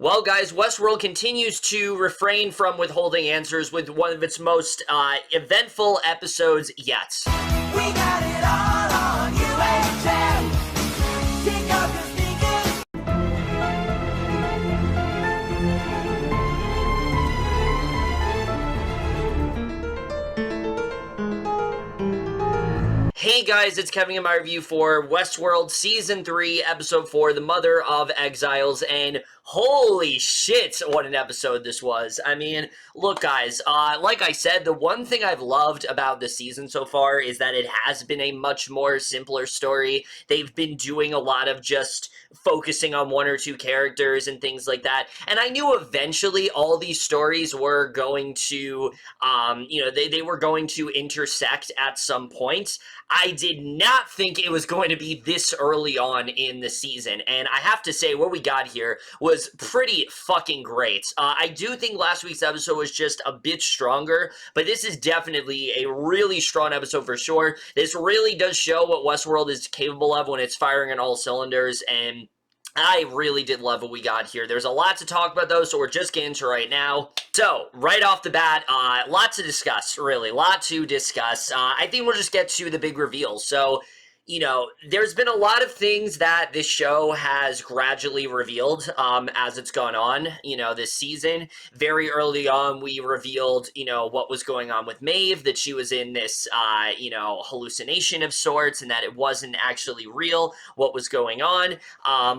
Well, guys, Westworld continues to refrain from withholding answers with one of its most eventful episodes yet. We got it all on UHM. Take off your sneakers. Hey guys, it's Kevin in my review for Westworld Season 3, Episode 4, The Mother of Exiles, and holy shit, what an episode this was. I mean, look guys, like I said, the one thing I've loved about the season so far is that it has been a much more simpler story. They've been doing a lot of just focusing on one or two characters and things like that, and I knew eventually all these stories were going to, they were going to intersect at some point. I did not think it was going to be this early on in the season, and I have to say, what we got here was pretty fucking great. I do think last week's episode was just a bit stronger, but this is definitely a really strong episode for sure. This really does show what Westworld is capable of when it's firing on all cylinders, and I really did love what we got here. There's a lot to talk about, though, so we're just getting to right now. So, right off the bat, lot to discuss, really. Lot to discuss. I think we'll just get to the big reveal. So, you know, there's been a lot of things that this show has gradually revealed as it's gone on, you know, this season. Very early on, we revealed, you know, what was going on with Maeve, that she was in this, hallucination of sorts, and that it wasn't actually real, what was going on.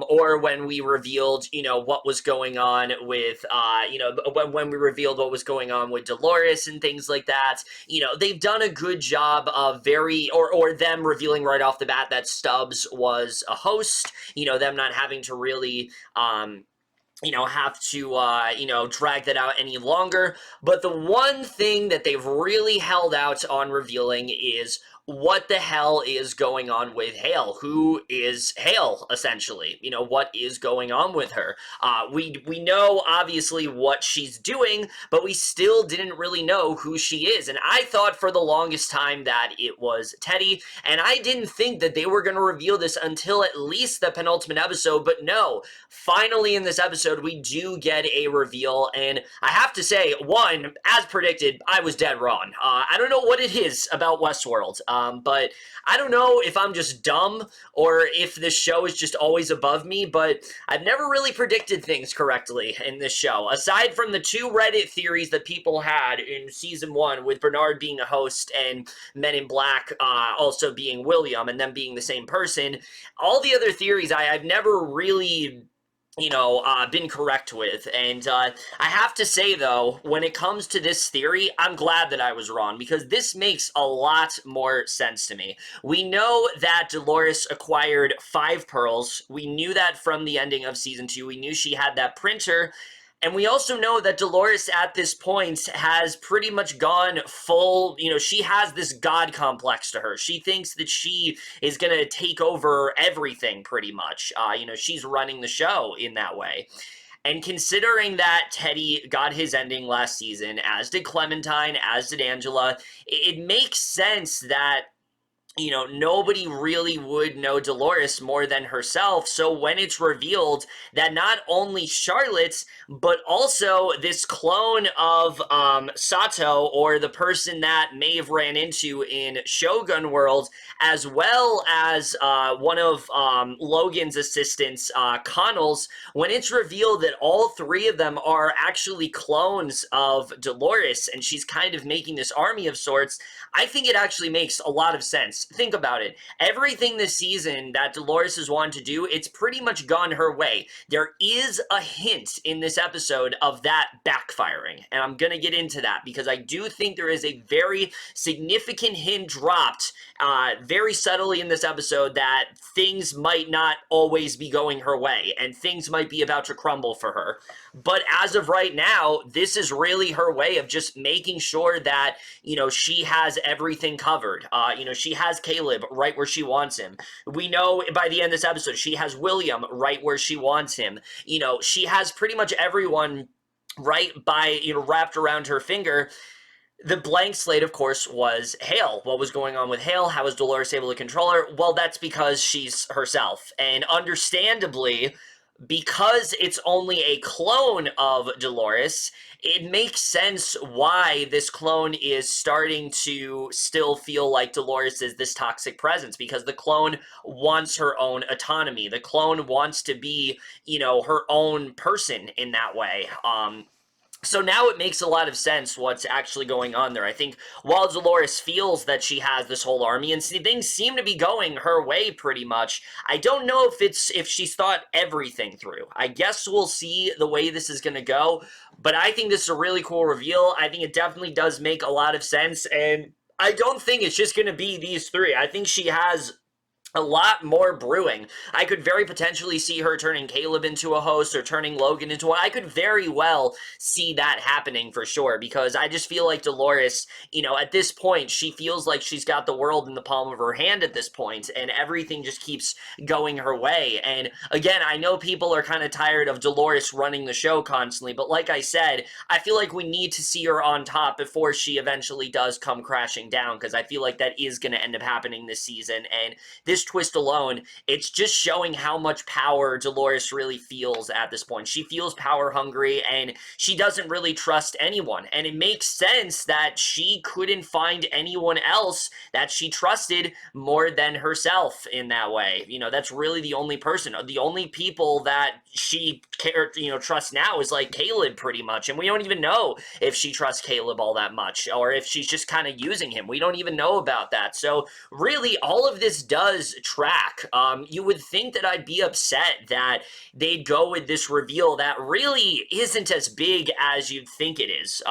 Or when we revealed, you know, what was going on with, when we revealed what was going on with Dolores and things like that. You know, they've done a good job of or them revealing right off the bat that Stubbs was a host, you know, them not having to really, have to, drag that out any longer. But the one thing that they've really held out on revealing is what the hell is going on with Hale? Who is Hale, essentially? You know, what is going on with her? We know, obviously, what she's doing, but we still didn't really know who she is. And I thought for the longest time that it was Teddy, and I didn't think that they were going to reveal this until at least the penultimate episode, but no, finally in this episode, we do get a reveal, and I have to say, one, as predicted, I was dead wrong. I don't know what it is about Westworld, but I don't know if I'm just dumb or if this show is just always above me, but I've never really predicted things correctly in this show. Aside from the two Reddit theories that people had in Season 1 with Bernard being a host and Men in Black also being William and them being the same person, all the other theories I've never really been correct with. And I have to say, though, when it comes to this theory, I'm glad that I was wrong, because this makes a lot more sense to me. We know that Dolores acquired 5 pearls. We knew that from the ending of Season 2. We knew she had that printer. And we also know that Dolores at this point has pretty much gone full, she has this god complex to her. She thinks that she is going to take over everything pretty much. She's running the show in that way. And considering that Teddy got his ending last season, as did Clementine, as did Angela, it makes sense that nobody really would know Dolores more than herself. So when it's revealed that not only Charlotte, but also this clone of Sato, or the person that Maeve ran into in Shogun World, as well as one of Logan's assistants, Connell's, when it's revealed that all 3 of them are actually clones of Dolores, and she's kind of making this army of sorts, I think it actually makes a lot of sense. Think about it. Everything this season that Dolores has wanted to do, it's pretty much gone her way. There is a hint in this episode of that backfiring, and I'm going to get into that because I do think there is a very significant hint dropped very subtly in this episode that things might not always be going her way, and things might be about to crumble for her. But as of right now, this is really her way of just making sure that, she has everything covered. She has Caleb right where she wants him. We know by the end of this episode, she has William right where she wants him. She has pretty much everyone right by, wrapped around her finger. The blank slate, of course, was Hale. What was going on with Hale? How was Dolores able to control her? Well, that's because she's herself. And understandably, because it's only a clone of Dolores, it makes sense why this clone is starting to still feel like Dolores is this toxic presence, because the clone wants her own autonomy. The clone wants to be, her own person in that way. So now it makes a lot of sense what's actually going on there. I think while Dolores feels that she has this whole army and things seem to be going her way pretty much, I don't know if she's thought everything through. I guess we'll see the way this is going to go, but I think this is a really cool reveal. I think it definitely does make a lot of sense, and I don't think it's just going to be these three. I think she has a lot more brewing. I could very potentially see her turning Caleb into a host or turning Logan into one. I could very well see that happening for sure, because I just feel like Dolores, at this point, she feels like she's got the world in the palm of her hand at this point, and everything just keeps going her way. And again, I know people are kind of tired of Dolores running the show constantly, but like I said, I feel like we need to see her on top before she eventually does come crashing down, because I feel like that is going to end up happening this season, and this twist alone, it's just showing how much power Dolores really feels at this point. She feels power hungry, and she doesn't really trust anyone, and it makes sense that she couldn't find anyone else that she trusted more than herself in that way. That's really the only person. The only people that she trusts now is like Caleb pretty much, and we don't even know if she trusts Caleb all that much, or if she's just kind of using him. We don't even know about that. So really, all of this does track. You would think that I'd be upset that they'd go with this reveal that really isn't as big as you'd think it is.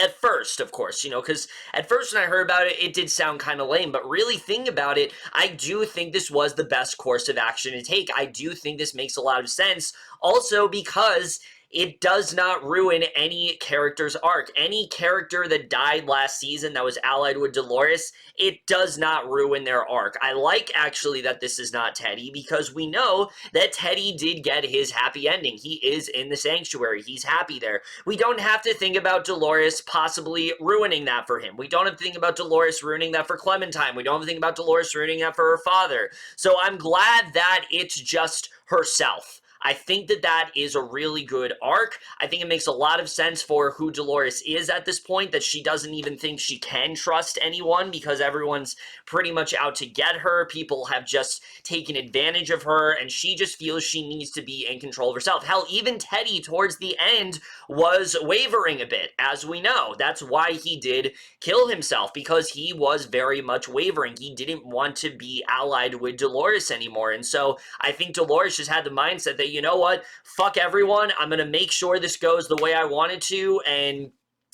At first, of course, because at first when I heard about it, it did sound kind of lame, but really thinking about it, I do think this was the best course of action to take. I do think this makes a lot of sense, also because it does not ruin any character's arc. Any character that died last season that was allied with Dolores, it does not ruin their arc. I like, actually, that this is not Teddy, because we know that Teddy did get his happy ending. He is in the sanctuary. He's happy there. We don't have to think about Dolores possibly ruining that for him. We don't have to think about Dolores ruining that for Clementine. We don't have to think about Dolores ruining that for her father. So I'm glad that it's just herself. I think that that is a really good arc. I think it makes a lot of sense for who Dolores is at this point, that she doesn't even think she can trust anyone because everyone's pretty much out to get her. People have just taken advantage of her, and she just feels she needs to be in control of herself. Hell, even Teddy towards the end was wavering a bit, as we know. That's why he did kill himself, because he was very much wavering. He didn't want to be allied with Dolores anymore, and so I think Dolores just had the mindset that, you know what, fuck everyone, I'm gonna make sure this goes the way I want it to, and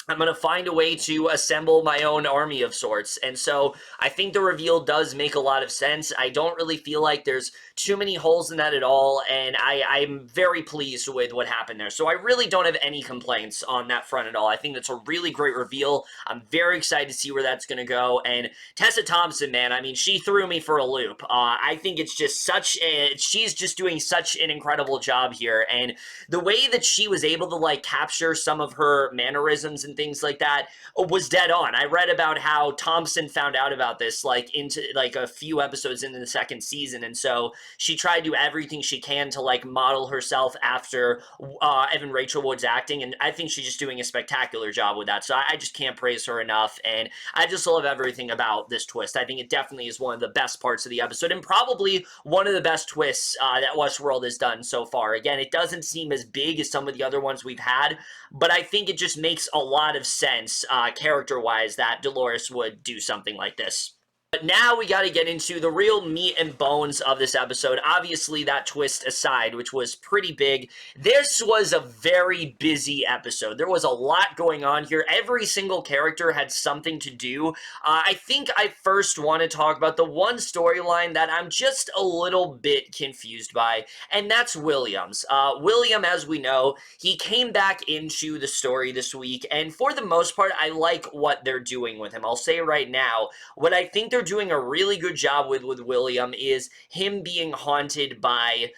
I'm going to find a way to assemble my own army of sorts. And so I think the reveal does make a lot of sense. I don't really feel like there's too many holes in that at all, and I'm very pleased with what happened there. So I really don't have any complaints on that front at all. I think that's a really great reveal. I'm very excited to see where that's going to go. And Tessa Thompson, man, I mean, she threw me for a loop. I think it's just she's just doing such an incredible job here. And the way that she was able to, like, capture some of her mannerisms and things like that was dead on. I read about how Thompson found out about this into a few episodes into the second season, and so she tried to do everything she can to model herself after Evan Rachel Wood's acting, and I think she's just doing a spectacular job with that. So I just can't praise her enough, and I just love everything about this twist. I think it definitely is one of the best parts of the episode, and probably one of the best twists that Westworld has done so far. Again, it doesn't seem as big as some of the other ones we've had, but I think it just makes a lot of sense character-wise that Dolores would do something like this. But now we got to get into the real meat and bones of this episode. Obviously, that twist aside, which was pretty big, this was a very busy episode. There was a lot going on here. Every single character had something to do. I think I first want to talk about the one storyline that I'm just a little bit confused by, and that's Williams. William, as we know, he came back into the story this week, and for the most part, I like what they're doing with him. I'll say right now, what I think they're doing a really good job with William is him being haunted by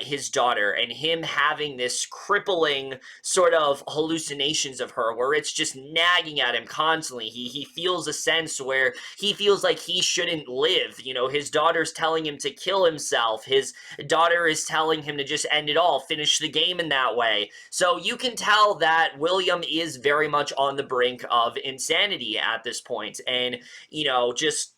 his daughter and him having this crippling sort of hallucinations of her where it's just nagging at him constantly. He feels a sense where he feels like he shouldn't live. You know, his daughter's telling him to kill himself. His daughter is telling him to just end it all, finish the game in that way. So you can tell that William is very much on the brink of insanity at this point. And, you know, just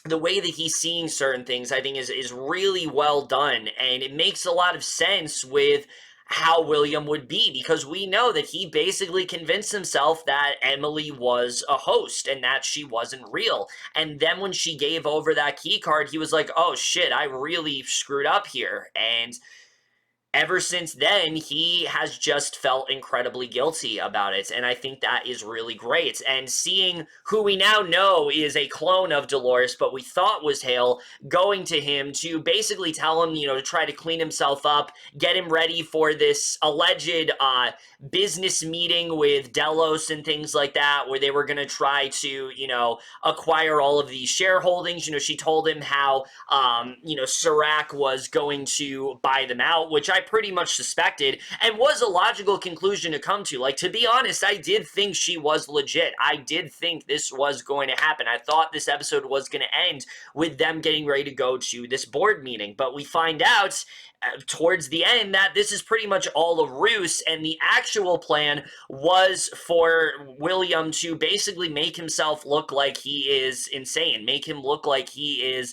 the way that he's seeing certain things, I think, is really well done. And it makes a lot of sense with how William would be, because we know that he basically convinced himself that Emily was a host and that she wasn't real. And then when she gave over that key card, he was like, oh shit, I really screwed up here. And ever since then, he has just felt incredibly guilty about it, and I think that is really great. And seeing who we now know is a clone of Dolores, but we thought was Hale, going to him to basically tell him, you know, to try to clean himself up, get him ready for this alleged business meeting with Delos and things like that, where they were going to try to, you know, acquire all of these shareholdings. You know, she told him how, you know, Serac was going to buy them out, which I pretty much suspected, and was a logical conclusion to come to. Like, to be honest, I did think she was legit. I did think this was going to happen. I thought this episode was going to end with them getting ready to go to this board meeting, but we find out towards the end that this is pretty much all a ruse, and the actual plan was for William to basically make himself look like he is insane, make him look like he is,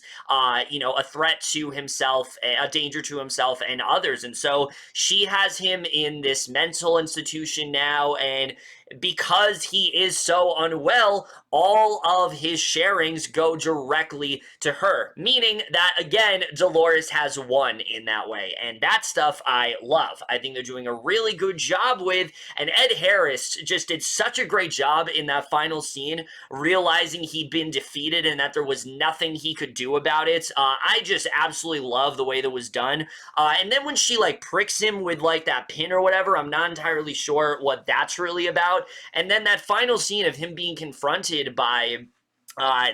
you know, a threat to himself, a danger to himself and others. And so she has him in this mental institution now, and because he is so unwell, all of his sharings go directly to her, meaning that, again, Dolores has won in that way, and that stuff I love. I think they're doing a really good job with, and Ed Harris just did such a great job in that final scene, realizing he'd been defeated and that there was nothing he could do about it. I just absolutely love the way that was done. And then when she, like, pricks him with, like, that pin or whatever, I'm not entirely sure what that's really about. And then that final scene of him being confronted by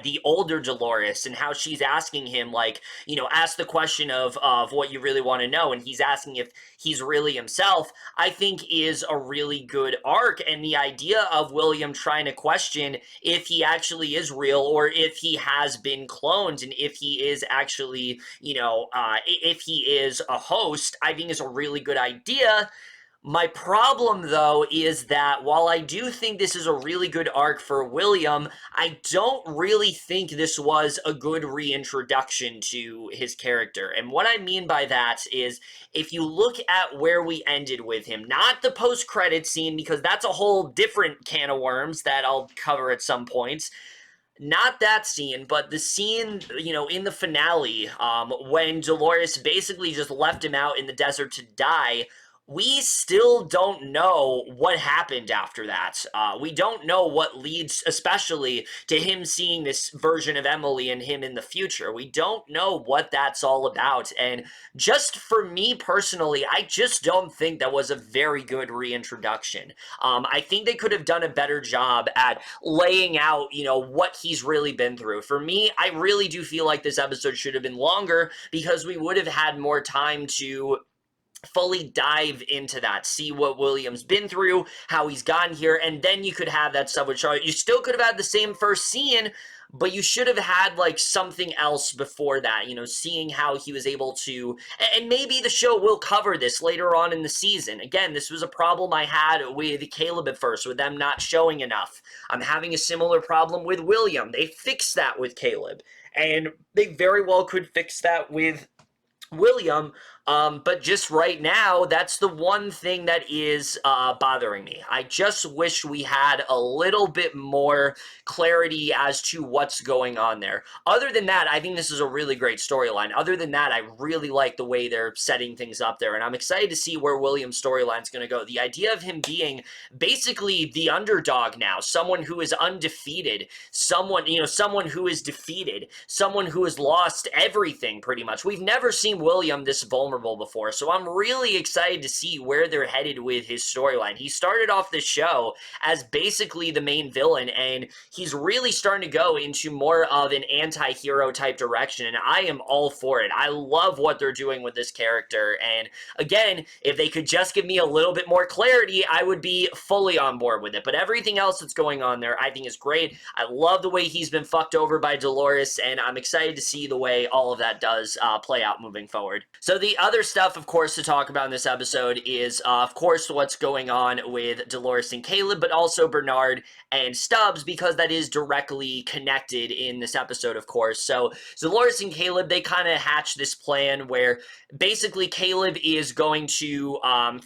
the older Dolores, and how she's asking him, like, you know, ask the question of what you really want to know, and he's asking if he's really himself, I think is a really good arc. And the idea of William trying to question if he actually is real, or if he has been cloned, and if he is actually, you know, if he is a host, I think is a really good idea. My problem, though, is that while I do think this is a really good arc for William, I don't really think this was a good reintroduction to his character. And what I mean by that is, if you look at where we ended with him, not the post-credit scene, because that's a whole different can of worms that I'll cover at some point, not that scene, but the scene, you know, in the finale, when Dolores basically just left him out in the desert to die, we still don't know what happened after that. We don't know what leads, especially, to him seeing this version of Emily and him in the future. We don't know what that's all about. And just for me personally, I just don't think that was a very good reintroduction. I think they could have done a better job at laying out, you know, what he's really been through. For me, I really do feel like this episode should have been longer, because we would have had more time to fully dive into that, see what William's been through, how he's gotten here, and then you could have that stuff with Charlotte. You still could have had the same first scene, but you should have had, like, something else before that, you know, seeing how he was able to, and maybe the show will cover this later on in the season. Again, this was a problem I had with Caleb at first, with them not showing enough. I'm having a similar problem with William. They fixed that with Caleb, and they very well could fix that with William, but just right now, that's the one thing that is bothering me. I just wish we had a little bit more clarity as to what's going on there. Other than that, I think this is a really great storyline. Other than that, I really like the way they're setting things up there, and I'm excited to see where William's storyline is going to go. The idea of him being basically the underdog now, someone who is undefeated, someone, you know, someone who is defeated, someone who has lost everything, pretty much. We've never seen William this vulnerable memorable before. So I'm really excited to see where they're headed with his storyline. He started off the show as basically the main villain, and he's really starting to go into more of an anti-hero type direction, and I am all for it. I love what they're doing with this character, and again, if they could just give me a little bit more clarity, I would be fully on board with it. But everything else that's going on there, I think is great. I love the way he's been fucked over by Dolores, and I'm excited to see the way all of that does play out moving forward. So the other stuff, of course, to talk about in this episode is, of course, what's going on with Dolores and Caleb, but also Bernard and Stubbs, because that is directly connected in this episode, of course. So Dolores and Caleb, they kind of hatch this plan where basically Caleb is going to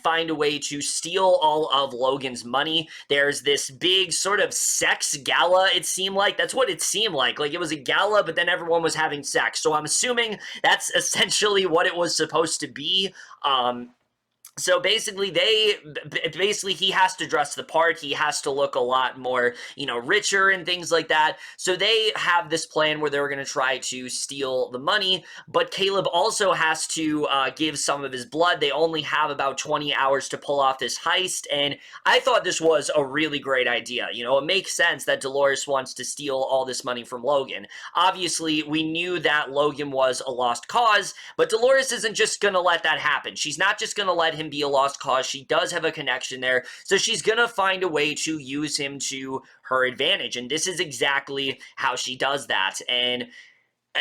find a way to steal all of Logan's money. There's this big sort of sex gala, it seemed like. That's what it seemed like. Like, it was a gala, but then everyone was having sex. So I'm assuming that's essentially what it was supposed to be. So basically, he has to dress the part. He has to look a lot more, richer and things like that. So they have this plan where they're going to try to steal the money, but Caleb also has to give some of his blood. They only have about 20 hours to pull off this heist, and I thought this was a really great idea. It makes sense that Dolores wants to steal all this money from Logan. Obviously, we knew that Logan was a lost cause, but Dolores isn't just going to let that happen. She's not just going to let him be a lost cause. She does have a connection there, so she's gonna find a way to use him to her advantage, and this is exactly how she does that. And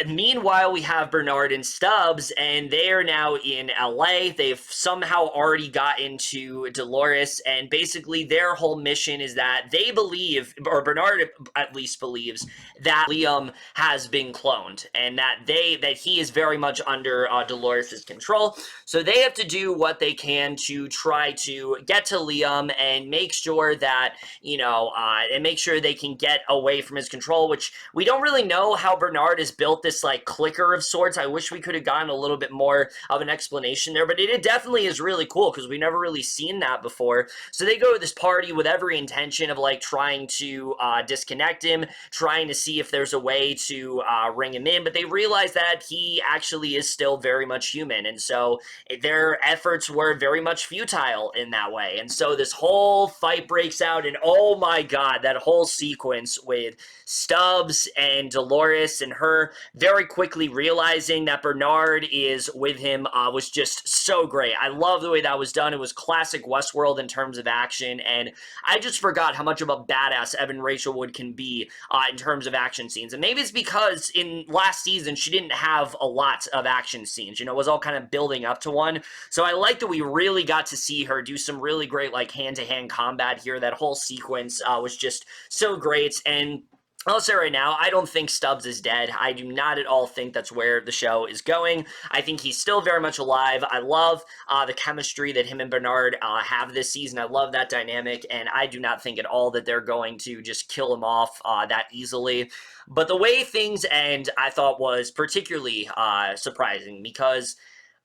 meanwhile, we have Bernard and Stubbs, and they are now in LA. They've somehow already got into Dolores, and basically their whole mission is that they believe, or Bernard at least believes, that Liam has been cloned, and that he is very much under Dolores' control. So they have to do what they can to try to get to Liam and make sure that, and make sure they can get away from his control, which we don't really know how Bernard is built this like clicker of sorts. I wish we could have gotten a little bit more of an explanation there, but it definitely is really cool because we've never really seen that before. So they go to this party with every intention of like trying to disconnect him, trying to see if there's a way to ring him in, but they realize that he actually is still very much human, and so their efforts were very much futile in that way. And so this whole fight breaks out, and oh my god, that whole sequence with Stubbs and Dolores and her very quickly realizing that Bernard is with him was just so great. I love the way that was done. It was classic Westworld in terms of action, and I just forgot how much of a badass Evan Rachel Wood can be in terms of action scenes. And maybe it's because in last season she didn't have a lot of action scenes. It was all kind of building up to one. So I like that we really got to see her do some really great like hand-to-hand combat here. That whole sequence was just so great. And I'll say right now, I don't think Stubbs is dead. I do not at all think that's where the show is going. I think he's still very much alive. I love the chemistry that him and Bernard have this season. I love that dynamic, and I do not think at all that they're going to just kill him off that easily. But the way things end, I thought was particularly surprising, because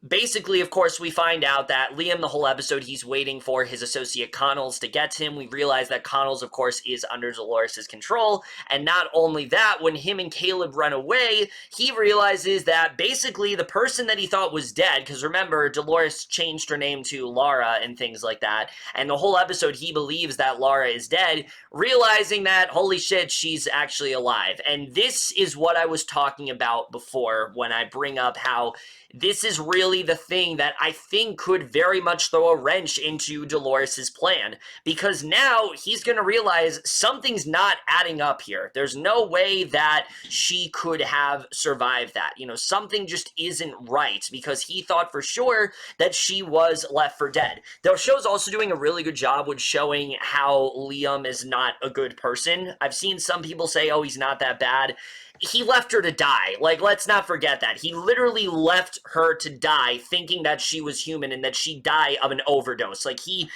basically, of course, we find out that Liam, the whole episode, he's waiting for his associate Connells to get to him. We realize that Connells, of course, is under Dolores' control. And not only that, when him and Caleb run away, he realizes that basically the person that he thought was dead, because remember, Dolores changed her name to Laura and things like that, and the whole episode he believes that Laura is dead, realizing that, holy shit, she's actually alive. And this is what I was talking about before when I bring up how this is really the thing that I think could very much throw a wrench into Dolores' plan, because now he's going to realize something's not adding up here. There's no way that she could have survived that. Something just isn't right, because he thought for sure that she was left for dead. The show's also doing a really good job with showing how Liam is not a good person. I've seen some people say, oh, he's not that bad. He left her to die. Like, let's not forget that. He literally left her to die thinking that she was human and that she'd die of an overdose. Like, he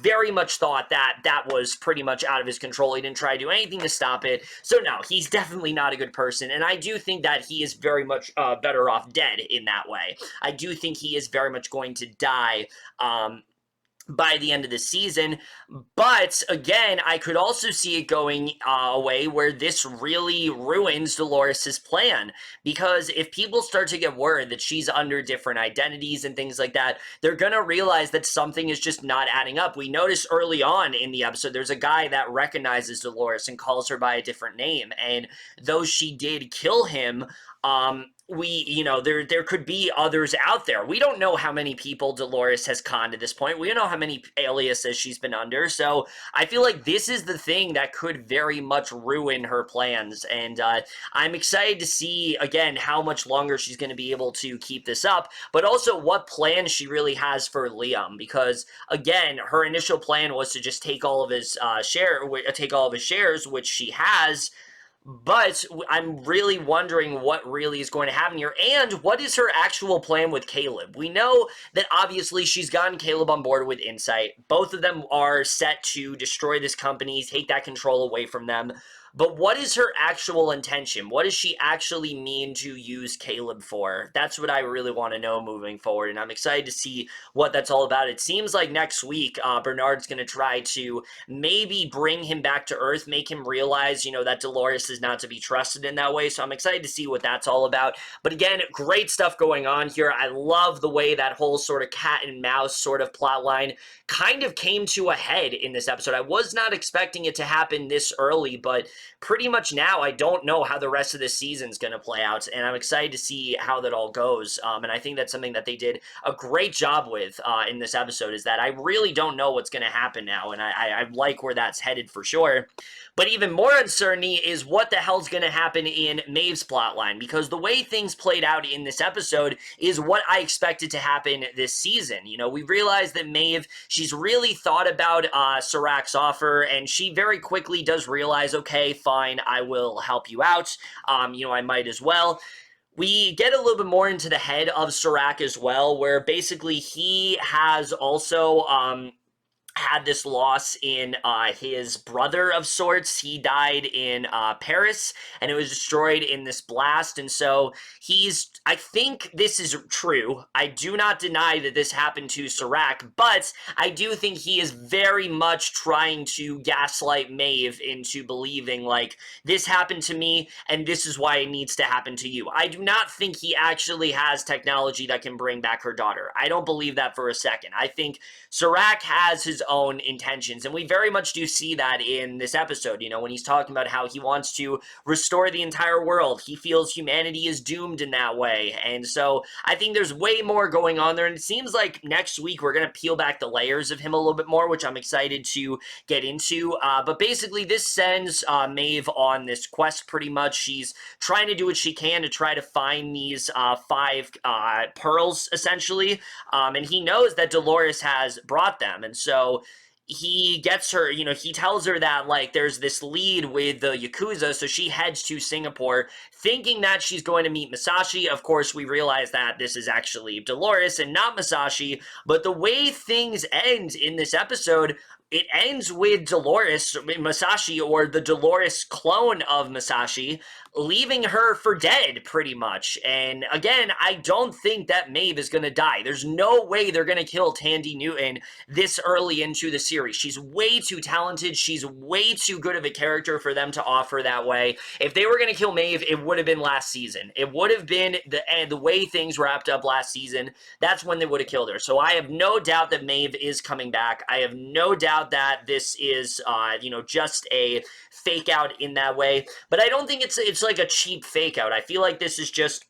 very much thought that that was pretty much out of his control. He didn't try to do anything to stop it. So, no, he's definitely not a good person. And I do think that he is very much better off dead in that way. I do think he is very much going to die by the end of the season. But again, I could also see it going a way where this really ruins Dolores's plan, because if people start to get word that she's under different identities and things like that, they're gonna realize that something is just not adding up. We notice early on in the episode there's a guy that recognizes Dolores and calls her by a different name, and though she did kill him, there could be others out there. We don't know how many people Dolores has conned at this point. We don't know how many aliases she's been under. So I feel like this is the thing that could very much ruin her plans. And I'm excited to see, again, how much longer she's going to be able to keep this up, but also what plans she really has for Liam. Because, again, her initial plan was to just take all of his shares, which she has. But I'm really wondering what really is going to happen here, and what is her actual plan with Caleb? We know that obviously she's gotten Caleb on board with Insight. Both of them are set to destroy this company, take that control away from them. But what is her actual intention? What does she actually mean to use Caleb for? That's what I really want to know moving forward, and I'm excited to see what that's all about. It seems like next week, Bernard's going to try to maybe bring him back to Earth, make him realize, that Dolores is not to be trusted in that way, so I'm excited to see what that's all about. But again, great stuff going on here. I love the way that whole sort of cat and mouse sort of plot line kind of came to a head in this episode. I was not expecting it to happen this early, but pretty much now I don't know how the rest of the season's going to play out, and I'm excited to see how that all goes. And I think that's something that they did a great job with in this episode, is that I really don't know what's going to happen now, and I like where that's headed for sure. But even more uncertainty is what the hell's going to happen in Maeve's plotline, because the way things played out in this episode is what I expected to happen this season. We realized that Maeve, she's really thought about Serafyan's offer, and she very quickly does realize, okay, fine, I will help you out. I might as well. We get a little bit more into the head of Serafyan as well, where basically he has also had this loss in his brother of sorts. He died in Paris, and it was destroyed in this blast, and so I think this is true. I do not deny that this happened to Serafyan, but I do think he is very much trying to gaslight Maeve into believing, like, this happened to me, and this is why it needs to happen to you. I do not think he actually has technology that can bring back her daughter. I don't believe that for a second. I think Serafyan has his own intentions, and we very much do see that in this episode, when he's talking about how he wants to restore the entire world. He feels humanity is doomed in that way, and so I think there's way more going on there, and it seems like next week we're going to peel back the layers of him a little bit more, which I'm excited to get into, but basically this sends Maeve on this quest pretty much. She's trying to do what she can to try to find these 5 pearls, essentially, and he knows that Dolores has brought them, and so he gets her, he tells her that, like, there's this lead with the Yakuza, so she heads to Singapore, thinking that she's going to meet Masashi. Of course, we realize that this is actually Dolores and not Masashi, but the way things end in this episode, it ends with Masashi, or the Dolores clone of Masashi, leaving her for dead, pretty much. And again, I don't think that Maeve is going to die. There's no way they're going to kill Thandie Newton this early into the series. She's way too talented. She's way too good of a character for them to offer that way. If they were going to kill Maeve, it would have been last season. It would have been the way things wrapped up last season. That's when they would have killed her. So I have no doubt that Maeve is coming back. I have no doubt that this is, just a fake out in that way. But I don't think it's like a cheap fake out. I feel like this is just,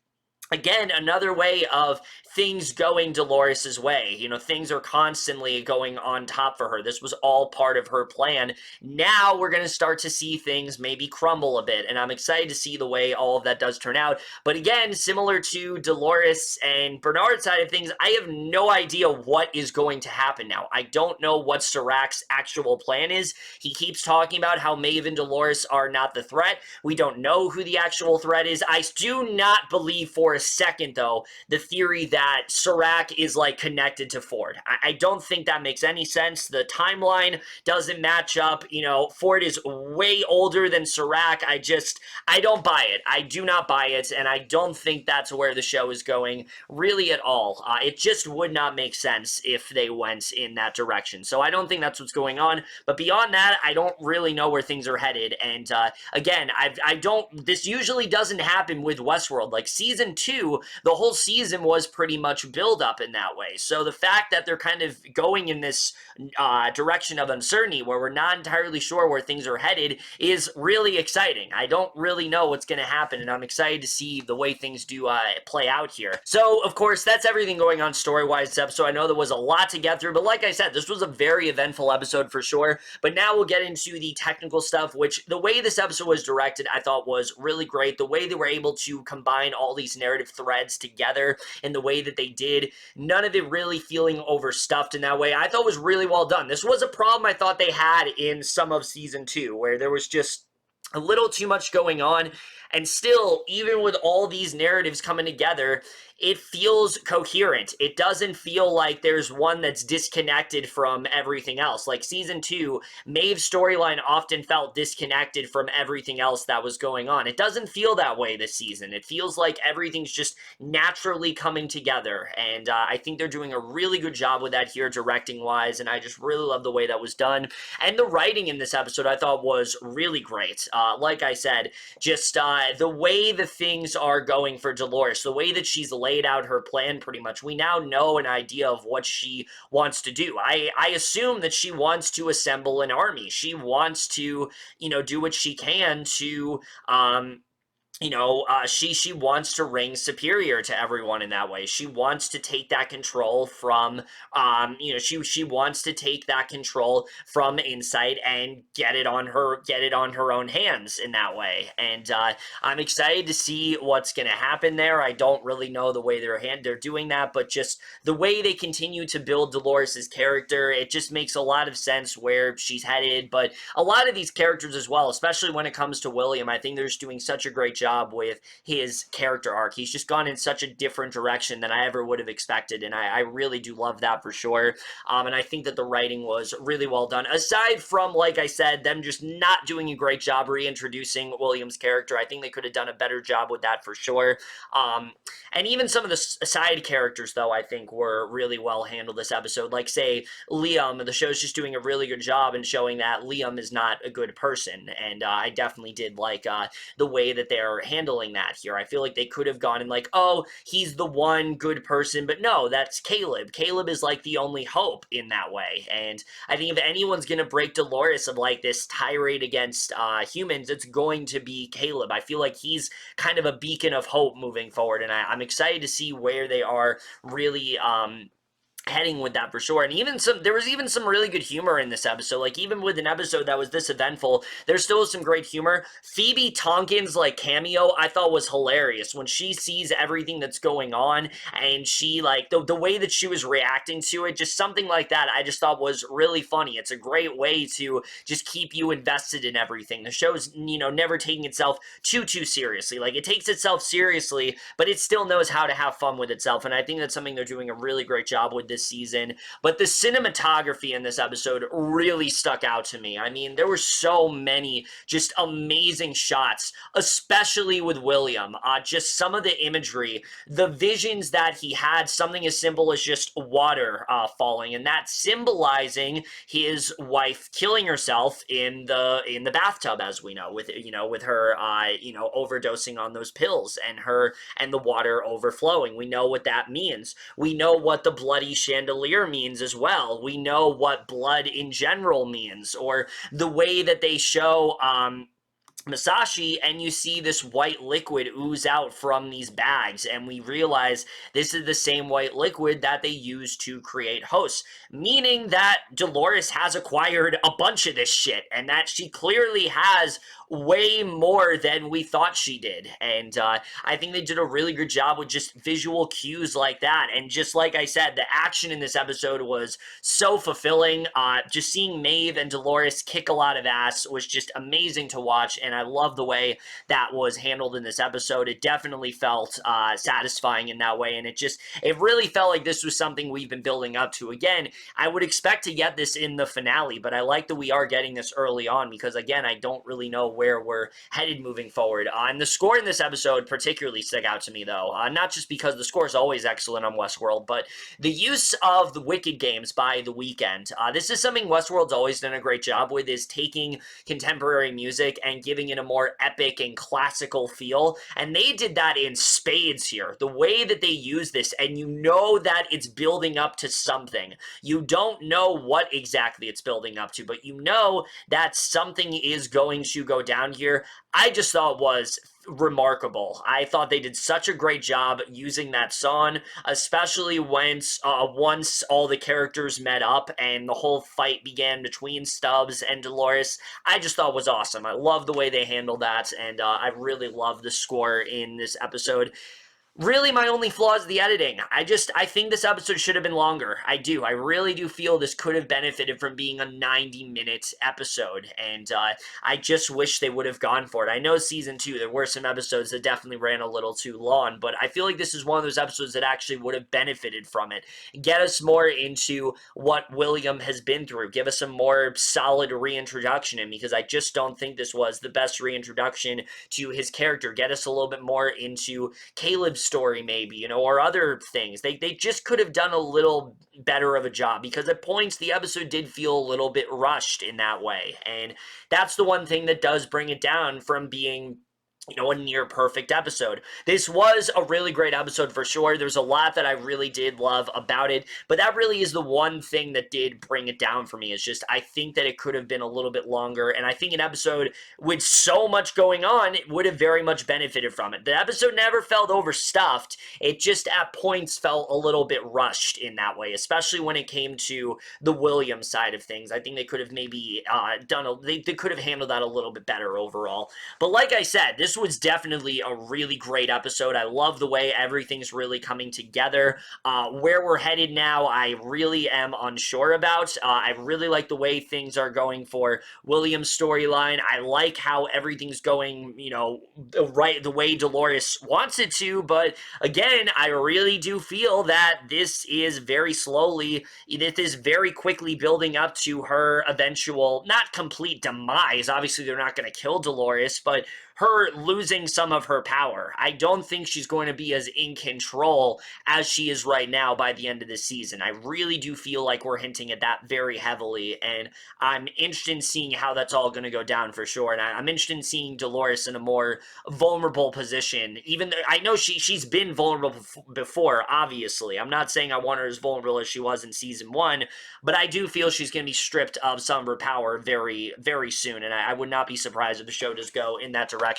again, another way of things going Dolores' way. Things are constantly going on top for her. This was all part of her plan. Now we're going to start to see things maybe crumble a bit, and I'm excited to see the way all of that does turn out. But again, similar to Dolores and Bernard's side of things, I have no idea what is going to happen now. I don't know what Serafyan's actual plan is. He keeps talking about how Maeve and Dolores are not the threat. We don't know who the actual threat is. I do not believe for a second, though, the theory that Serac is, like, connected to Ford. I don't think that makes any sense. The timeline doesn't match up. You know, Ford is way older than Serac. I don't buy it. I do not buy it, and I don't think that's where the show is going really at all. It just would not make sense if they went in that direction. So I don't think that's what's going on. But beyond that, I don't really know where things are headed. And again, this usually doesn't happen with Westworld. Like season 2, the whole season was pretty much build up in that way. So the fact that they're kind of going in this direction of uncertainty where we're not entirely sure where things are headed is really exciting. I don't really know what's going to happen, and I'm excited to see the way things do play out here. So, of course, that's everything going on story-wise this episode. I know there was a lot to get through, but like I said, this was a very eventful episode for sure. But now we'll get into the technical stuff, which the way this episode was directed, I thought was really great. The way they were able to combine all these narrative threads together in the way that they did, none of it really feeling overstuffed in that way, I thought was really well done. This was a problem I thought they had in some of season 2, where there was just a little too much going on, and still, even with all these narratives coming together, it feels coherent. It doesn't feel like there's one that's disconnected from everything else. Like season 2, Maeve's storyline often felt disconnected from everything else that was going on. It doesn't feel that way this season. It feels like everything's just naturally coming together, and I think they're doing a really good job with that here, directing-wise, and I just really love the way that was done. And the writing in this episode I thought was really great. Like I said, just the way the things are going for Dolores, the way that she's laid out her plan pretty much. We now know an idea of what she wants to do. I assume that she wants to assemble an army. She wants to, do what she can to, she wants to reign superior to everyone in that way. She wants to take that control from, she wants to take that control from Insight and get it on her own hands in that way. And I'm excited to see what's going to happen there. I don't really know the way they're doing that, but just the way they continue to build Dolores' character, it just makes a lot of sense where she's headed. But a lot of these characters as well, especially when it comes to William, I think they're just doing such a great job with his character arc. He's just gone in such a different direction than I ever would have expected, and I really do love that for sure. And I think that the writing was really well done. Aside from, like I said, them just not doing a great job reintroducing William's character, I think they could have done a better job with that for sure. And even some of the side characters, though, I think were really well handled this episode. Like, say, Liam, the show's just doing a really good job in showing that Liam is not a good person, and I definitely did like the way that they're handling that here. I feel like they could have gone and like, oh, he's the one good person, but no, that's Caleb. Caleb is like the only hope in that way, and I think if anyone's gonna break Dolores of like this tirade against humans, it's going to be Caleb. I feel like he's kind of a beacon of hope moving forward, and I'm excited to see where they are really heading with that for sure. And there was even some really good humor in this episode. Like, even with an episode that was this eventful, there still was some great humor. Phoebe Tonkin's like cameo I thought was hilarious when she sees everything that's going on, and she like the way that she was reacting to it, just something like that I just thought was really funny. It's a great way to just keep you invested in everything. The show's never taking itself too seriously. Like, it takes itself seriously, but it still knows how to have fun with itself, and I think that's something they're doing a really great job with this season. But the cinematography in this episode really stuck out to me. I mean, there were so many just amazing shots, especially with William. Just some of the imagery, the visions that he had, something as simple as just water falling, and that symbolizing his wife killing herself in the bathtub, as we know, with her overdosing on those pills, and the water overflowing. We know what that means. We know what the bloody chandelier means as well. We know what blood in general means, or the way that they show Masashi, and you see this white liquid ooze out from these bags, and we realize this is the same white liquid that they use to create hosts, meaning that Dolores has acquired a bunch of this shit, and that she clearly has way more than we thought she did. And I think they did a really good job with just visual cues like that. And just like I said, the action in this episode was so fulfilling. Just seeing Maeve and Dolores kick a lot of ass was just amazing to watch, and and I love the way that was handled in this episode. It definitely felt satisfying in that way, and it really felt like this was something we've been building up to. Again, I would expect to get this in the finale, but I like that we are getting this early on because, again, I don't really know where we're headed moving forward. And the score in this episode particularly stuck out to me, though, not just because the score is always excellent on Westworld, but the use of the Wicked games by The Weeknd. This is something Westworld's always done a great job with, is taking contemporary music and giving it a more epic and classical feel, and they did that in spades here. The way that they use this, and you know that it's building up to something. You don't know what exactly it's building up to, but you know that something is going to go down here. I just thought was remarkable. I thought they did such a great job using that song, especially once all the characters met up and the whole fight began between Stubbs and Dolores. I just thought was awesome. I love the way they handled that, and I really love the score in this episode. Really, my only flaw is the editing. I think this episode should have been longer. I do. I really do feel this could have benefited from being a 90-minute episode, and I just wish they would have gone for it. I know season 2, there were some episodes that definitely ran a little too long, but I feel like this is one of those episodes that actually would have benefited from it. Get us more into what William has been through. Give us a more solid reintroduction in, because I just don't think this was the best reintroduction to his character. Get us a little bit more into Caleb's story, maybe, or other things. They just could have done a little better of a job, because at points the episode did feel a little bit rushed in that way, and that's the one thing that does bring it down from being a near perfect episode. This was a really great episode for sure. There's a lot that I really did love about it, but that really is the one thing that did bring it down for me. It's just, I think that it could have been a little bit longer, and I think an episode with so much going on, it would have very much benefited from it. The episode never felt overstuffed. It just at points felt a little bit rushed in that way, especially when it came to the Williams side of things. I think they could have maybe they could have handled that a little bit better overall. But like I said, this was definitely a really great episode. I love the way everything's really coming together. Where we're headed now, I really am unsure about. I really like the way things are going for William's storyline. I like how everything's going, right the way Dolores wants it to, but again, I really do feel that this is very quickly building up to her eventual, not complete demise. Obviously, they're not going to kill Dolores, but her losing some of her power. I don't think she's going to be as in control as she is right now by the end of the season. I really do feel like we're hinting at that very heavily, and I'm interested in seeing how that's all going to go down for sure, and I'm interested in seeing Dolores in a more vulnerable position. Even though I know she's been vulnerable before, obviously. I'm not saying I want her as vulnerable as she was in season 1, but I do feel she's going to be stripped of some of her power very, very soon, and I would not be surprised if the show does go in that direction.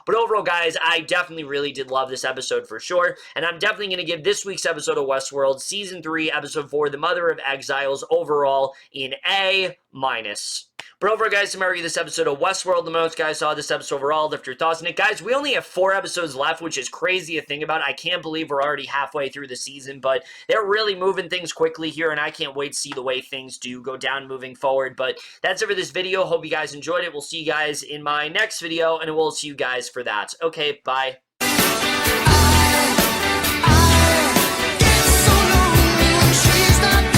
But overall, guys, I definitely really did love this episode for sure, and I'm definitely going to give this week's episode of Westworld, Season 3, Episode 4, The Mother of Exiles, overall in A-. But overall, guys, to review this episode of Westworld, the most guys saw this episode overall, left your thoughts on it. Guys, we only have 4 episodes left, which is crazy to think about. I can't believe we're already halfway through the season, but they're really moving things quickly here, and I can't wait to see the way things do go down moving forward. But that's it for this video. Hope you guys enjoyed it. We'll see you guys in my next video, and we'll see you guys for that. Okay, bye. I get so lonely when she's not